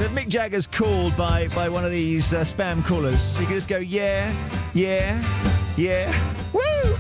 So if Mick Jagger's called by one of these spam callers, you can just go, yeah, woo!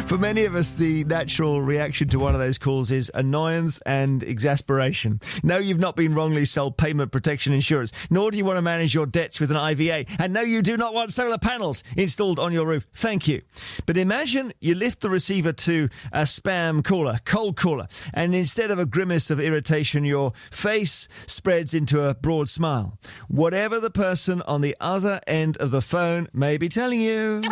For many of us, the natural reaction to one of those calls is annoyance and exasperation. No, you've not been wrongly sold payment protection insurance, nor do you want to manage your debts with an IVA. And no, you do not want solar panels installed on your roof. Thank you. But imagine you lift the receiver to a spam caller, cold caller, and instead of a grimace of irritation, your face spreads into a broad smile. Whatever the person on the other end of the phone may be telling you,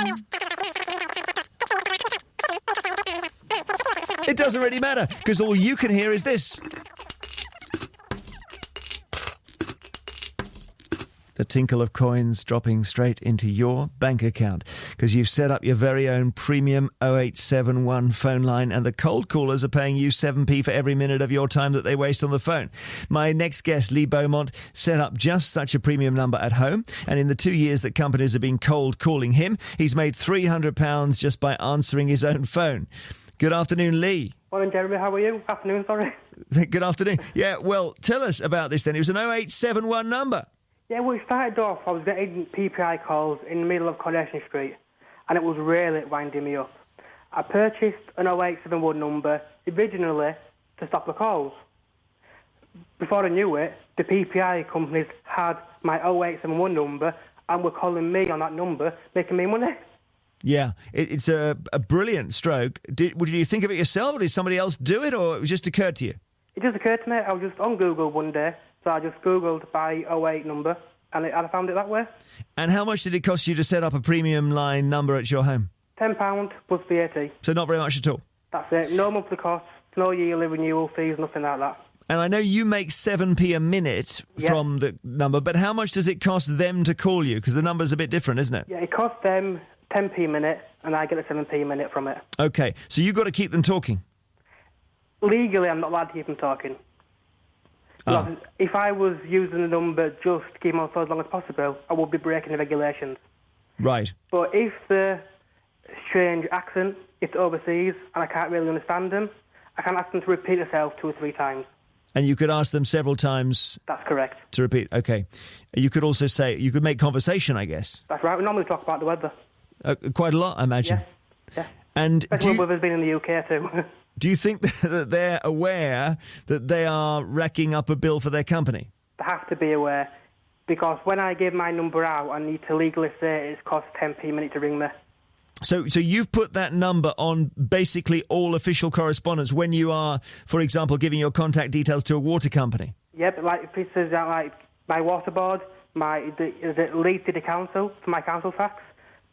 it doesn't really matter, because all you can hear is this. The tinkle of coins dropping straight into your bank account, because you've set up your very own premium 0871 phone line, and the cold callers are paying you 7p for every minute of your time that they waste on the phone. My next guest, Lee Beaumont, set up just such a premium number at home, and in the 2 years that companies have been cold calling him, he's made £300 just by answering his own phone. Good afternoon, Lee. Morning, Jeremy. How are you? Afternoon, sorry. Good afternoon. Yeah, well, tell us about this then. It was an 0871 number. Yeah, well, it started off, I was getting PPI calls in the middle of Coronation Street, and it was really winding me up. I purchased an 0871 number originally to stop the calls. Before I knew it, the PPI companies had my 0871 number and were calling me on that number, making me money. Yeah, it's a brilliant stroke. Did you think of it yourself, or did somebody else do it, or it just occurred to you? It just occurred to me. I was just on Google one day, so I just Googled my 08 number, and I found it that way. And how much did it cost you to set up a premium line number at your home? £10 plus VAT. So not very much at all? That's it. No monthly costs, no yearly renewal fees, nothing like that. And I know you make 7p a minute from the number, but how much does it cost them to call you? Because the number's a bit different, isn't it? Yeah, it costs them 10p a minute, and I get a 7p a minute from it. OK, so you've got to keep them talking? Legally, I'm not allowed to keep them talking. Oh. If I was using the number just to keep them on for as long as possible, I would be breaking the regulations. Right. But if the strange accent, if it's overseas, and I can't really understand them, I can ask them to repeat itself 2 or 3 times. And you could ask them several times? That's correct. To repeat, OK. You could also say, you could make conversation, I guess? That's right. We normally talk about the weather. Quite a lot, I imagine. Yeah. And especially when weather's been in the UK too. Do you think that they're aware that they are racking up a bill for their company? They have to be aware, because when I give my number out, I need to legally say it's cost 10p a minute to ring me. So you've put that number on basically all official correspondence when you are, for example, giving your contact details to a water company? Yep, like if it says that, like my water board, the Leeds City Council, for my council tax,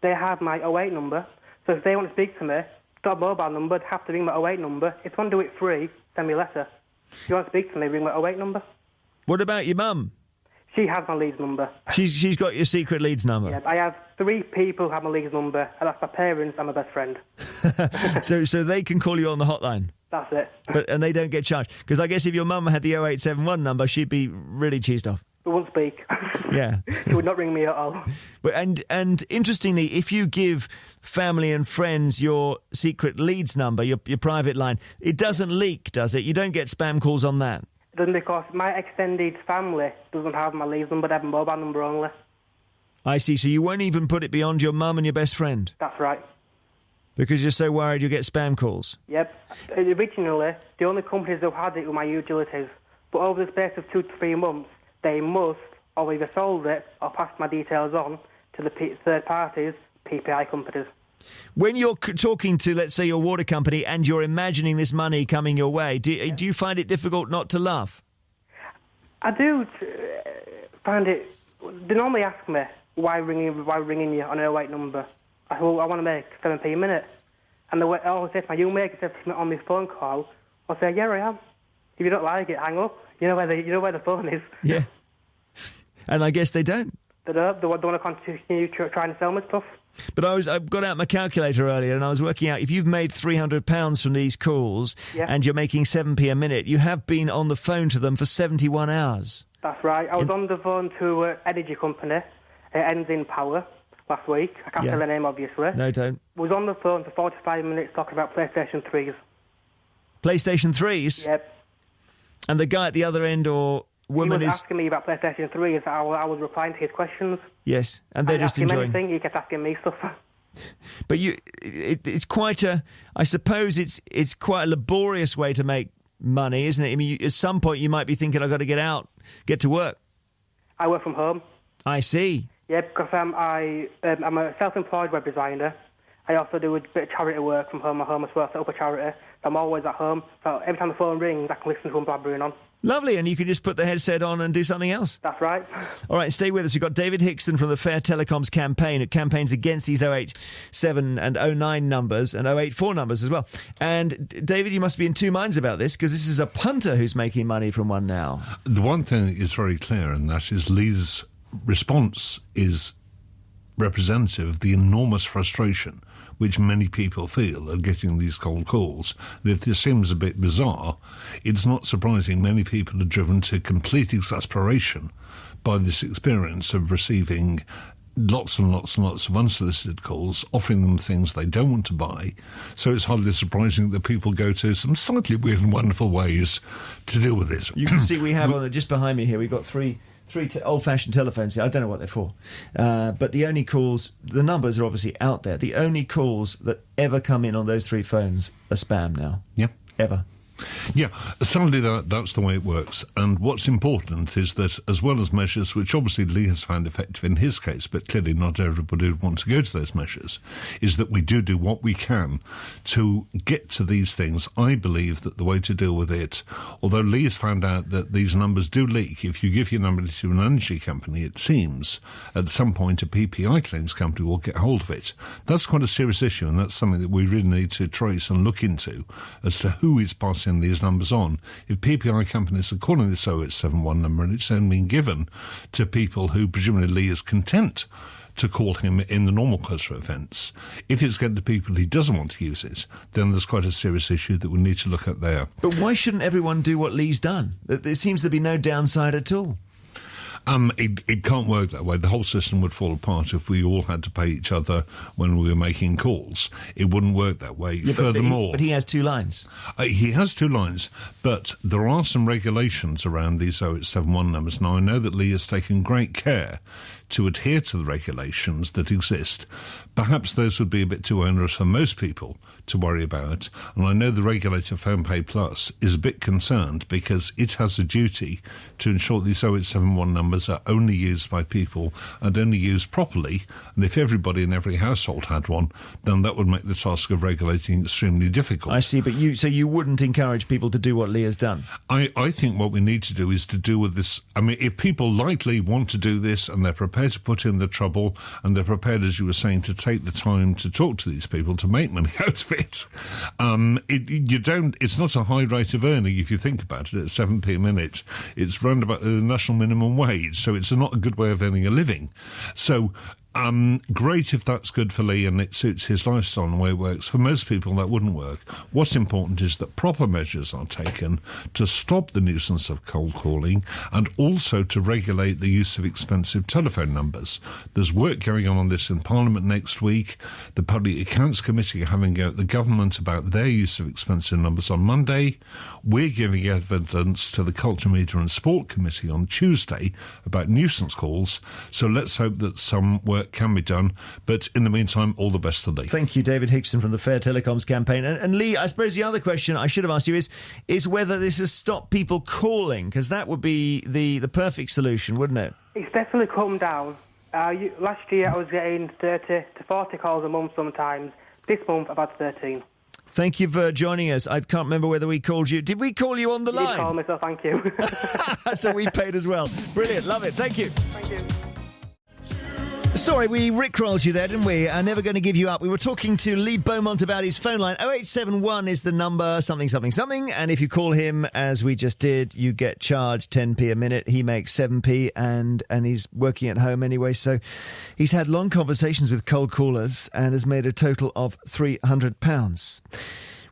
they have my 08 number. So if they want to speak to me, got a mobile number, they have to ring my 08 number. If they want to do it free, send me a letter. If you want to speak to me, ring my 08 number. What about your mum? She has my Leeds number. She's got your secret Leeds number? Yeah, I have 3 people who have my Leeds number, and that's my parents and my best friend. So they can call you on the hotline? That's it. And they don't get charged? Because I guess if your mum had the 0871 number, she'd be really cheesed off. It won't speak. Yeah. She would not ring me at all. But and interestingly, if you give family and friends your secret Leeds number, your private line, it doesn't leak, does it? You don't get spam calls on that? It doesn't, because my extended family doesn't have my Leeds number, they have a mobile number only. I see. So you won't even put it beyond your mum and your best friend? That's right. Because you're so worried you'll get spam calls? Yep. Originally, the only companies who had it were my utilities. But over the space of 2 to 3 months, they must have either sold it or passed my details on to the third parties, PPI companies. When you're talking to, let's say, your water company and you're imagining this money coming your way, do you find it difficult not to laugh? I do find it... They normally ask me, why ringing you on an 08 number? I say, well, I want to make 7p a minute. And I always say to me, you make 7p on this phone call. I'll say, yeah, I am. If you don't like it, hang up. You know where the phone is. Yeah. And I guess they don't. They don't. They want to continue trying to sell me stuff. But I got out my calculator earlier and I was working out, if you've made £300 from these calls and you're making 7p a minute, you have been on the phone to them for 71 hours. That's right. I was on the phone to an energy company. It ends in Power last week. I can't say the name, obviously. No, don't. I was on the phone for 45 minutes talking about PlayStation 3s. PlayStation 3s? Yep. And the guy at the other end or woman he was is... asking me about PlayStation 3, as I was replying to his questions. Yes, and they're just asking him enjoying... anything, he kept asking me stuff. But it's quite a... I suppose it's quite a laborious way to make money, isn't it? I mean, at some point you might be thinking, I've got to get out, get to work. I work from home. I see. Yeah, because I'm a self-employed web designer. I also do a bit of charity work from home as well, set up a charity. So I'm always at home. So every time the phone rings, I can listen to him blabbering on. Lovely, and you can just put the headset on and do something else. That's right. All right, stay with us. We've got David Hickson from the Fair Telecoms campaign. It campaigns against these 087 and 09 numbers and 084 numbers as well. And David, you must be in two minds about this, because this is a punter who's making money from one now. The one thing that is very clear, and that is Lee's response is representative of the enormous frustration which many people feel at getting these cold calls. And if this seems a bit bizarre, it's not surprising many people are driven to complete exasperation by this experience of receiving lots and lots and lots of unsolicited calls, offering them things they don't want to buy. So it's hardly surprising that people go to some slightly weird and wonderful ways to deal with it. You can see we have on just behind me here, we've got three old-fashioned telephones here. I don't know what they're for. But the only calls, the numbers are obviously out there. The only calls that ever come in on those three phones are spam now. Yeah. Ever. Yeah, sadly that's the way it works. And what's important is that, as well as measures which obviously Lee has found effective in his case, but clearly not everybody would want to go to those measures, is that we do what we can to get to these things. I believe that the way to deal with it, although Lee has found out that these numbers do leak, if you give your number to an energy company, it seems at some point a PPI claims company will get hold of it. That's quite a serious issue, and that's something that we really need to trace and look into as to who is passing these numbers on. If PPI companies are calling this 0871 number and it's only been given to people who presumably Lee is content to call him in the normal cluster events, if it's getting to people he doesn't want to use it, then there's quite a serious issue that we need to look at there. But why shouldn't everyone do what Lee's done? There seems to be no downside at all. It can't work that way. The whole system would fall apart if we all had to pay each other when we were making calls. It wouldn't work that way. Yeah, Furthermore... But he has two lines. He has two lines, but there are some regulations around these 0871 numbers. Now, I know that Lee has taken great care to adhere to the regulations that exist. Perhaps those would be a bit too onerous for most people to worry about. And I know the regulator, PhonePay Plus, is a bit concerned because it has a duty to ensure these 0871 numbers are only used by people and only used properly. And if everybody in every household had one, then that would make the task of regulating extremely difficult. I see, but you wouldn't encourage people to do what Lee has done? I think what we need to do is to deal with this. I mean, if people likely want to do this and they're prepared to put in the trouble and they're prepared, as you were saying, to take the time to talk to these people to make money out of it, it's not a high rate of earning if you think about it. At 7p a minute, it's round about the national minimum wage, so it's not a good way of earning a living. So great if that's good for Lee and it suits his lifestyle and the way it works. For most people, that wouldn't work. What's important is that proper measures are taken to stop the nuisance of cold calling and also to regulate the use of expensive telephone numbers. There's work going on this in Parliament next week. The Public Accounts Committee are having a go at the government about their use of expensive numbers on Monday. We're giving evidence to the Culture, Media and Sport Committee on Tuesday about nuisance calls. So let's hope that some work can be done, but in the meantime, all the best to Lee. Thank you, David Hickson from the Fair Telecoms campaign. And Lee, I suppose the other question I should have asked you is whether this has stopped people calling, because that would be the perfect solution, wouldn't it? It's definitely come down. Last year I was getting 30 to 40 calls a month sometimes. This month I've had 13. Thank you for joining us. I can't remember whether we called you. Did we call you on the line? You called me, so thank you. So we paid as well. Brilliant. Love it. Thank you. Thank you. Sorry, we rickrolled you there, didn't we? Never going to give you up. We were talking to Lee Beaumont about his phone line. 0871 is the number, something, something, something. And if you call him, as we just did, you get charged 10p a minute. He makes 7p and he's working at home anyway. So he's had long conversations with cold callers and has made a total of £300.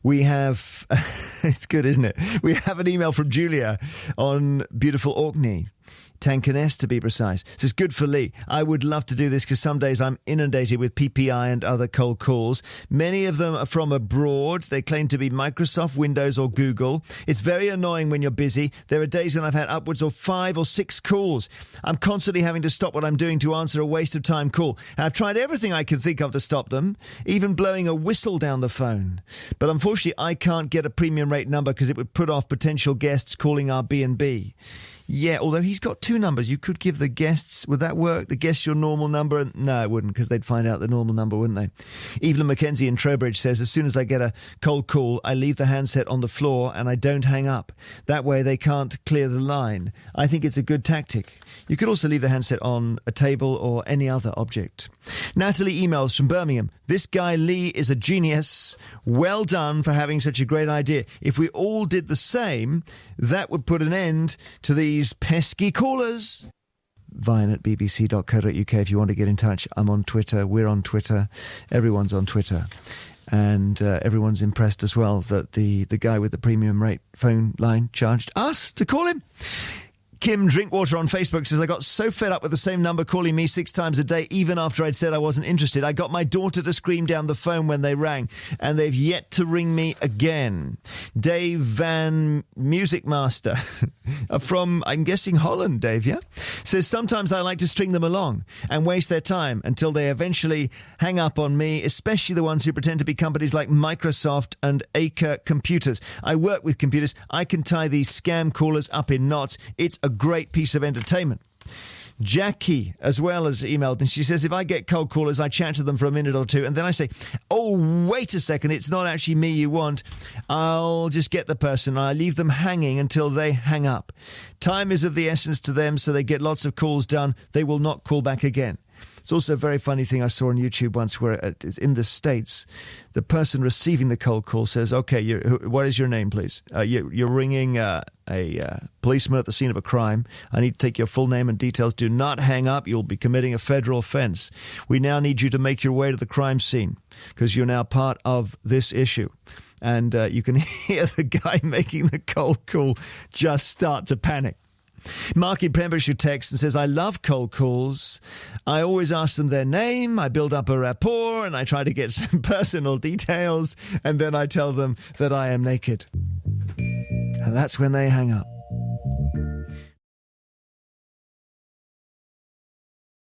We have... it's good, isn't it? We have an email from Julia on beautiful Orkney. Tankeness to be precise. Says, good for Lee. I would love to do this because some days I'm inundated with PPI and other cold calls. Many of them are from abroad. They claim to be Microsoft, Windows or Google. It's very annoying when you're busy. There are days when I've had upwards of 5 or 6 calls. I'm constantly having to stop what I'm doing to answer a waste of time call. And I've tried everything I can think of to stop them, even blowing a whistle down the phone. But unfortunately, I can't get a premium rate number because it would put off potential guests calling our B&B. Yeah, although he's got 2 numbers. You could give the guests... Would that work? The guests your normal number? No, it wouldn't, because they'd find out the normal number, wouldn't they? Evelyn Mackenzie in Trowbridge says, as soon as I get a cold call, I leave the handset on the floor and I don't hang up. That way they can't clear the line. I think it's a good tactic. You could also leave the handset on a table or any other object. Natalie emails from Birmingham. This guy Lee is a genius. Well done for having such a great idea. If we all did the same, that would put an end to these pesky callers. Vine at bbc.co.uk if you want to get in touch. I'm on Twitter. We're on Twitter. Everyone's on Twitter. And everyone's impressed as well that the guy with the premium rate phone line charged us to call him. Kim Drinkwater on Facebook says, I got so fed up with the same number calling me 6 times a day, even after I'd said I wasn't interested. I got my daughter to scream down the phone when they rang, and they've yet to ring me again. Dave Van Music Master from, I'm guessing, Holland, Dave, yeah? Says, sometimes I like to string them along and waste their time until they eventually hang up on me, especially the ones who pretend to be companies like Microsoft and Acre Computers. I work with computers. I can tie these scam callers up in knots. It's a great piece of entertainment. Jackie as well has emailed, and she says, if I get cold callers, I chat to them for a minute or two, and then I say, oh, wait a second, it's not actually me you want. I'll just get the person, and I leave them hanging until they hang up. Time is of the essence to them, so they get lots of calls done. They will not call back again. It's also a very funny thing I saw on YouTube once where it's in the States, the person receiving the cold call says, okay, what is your name, please? You're ringing a policeman at the scene of a crime. I need to take your full name and details. Do not hang up. You'll be committing a federal offense. We now need you to make your way to the crime scene because you're now part of this issue. And you can hear the guy making the cold call just start to panic. Mark in Pembrokeshire texts and says, I love cold calls. I always ask them their name, I build up a rapport, and I try to get some personal details, and then I tell them that I am naked. And that's when they hang up.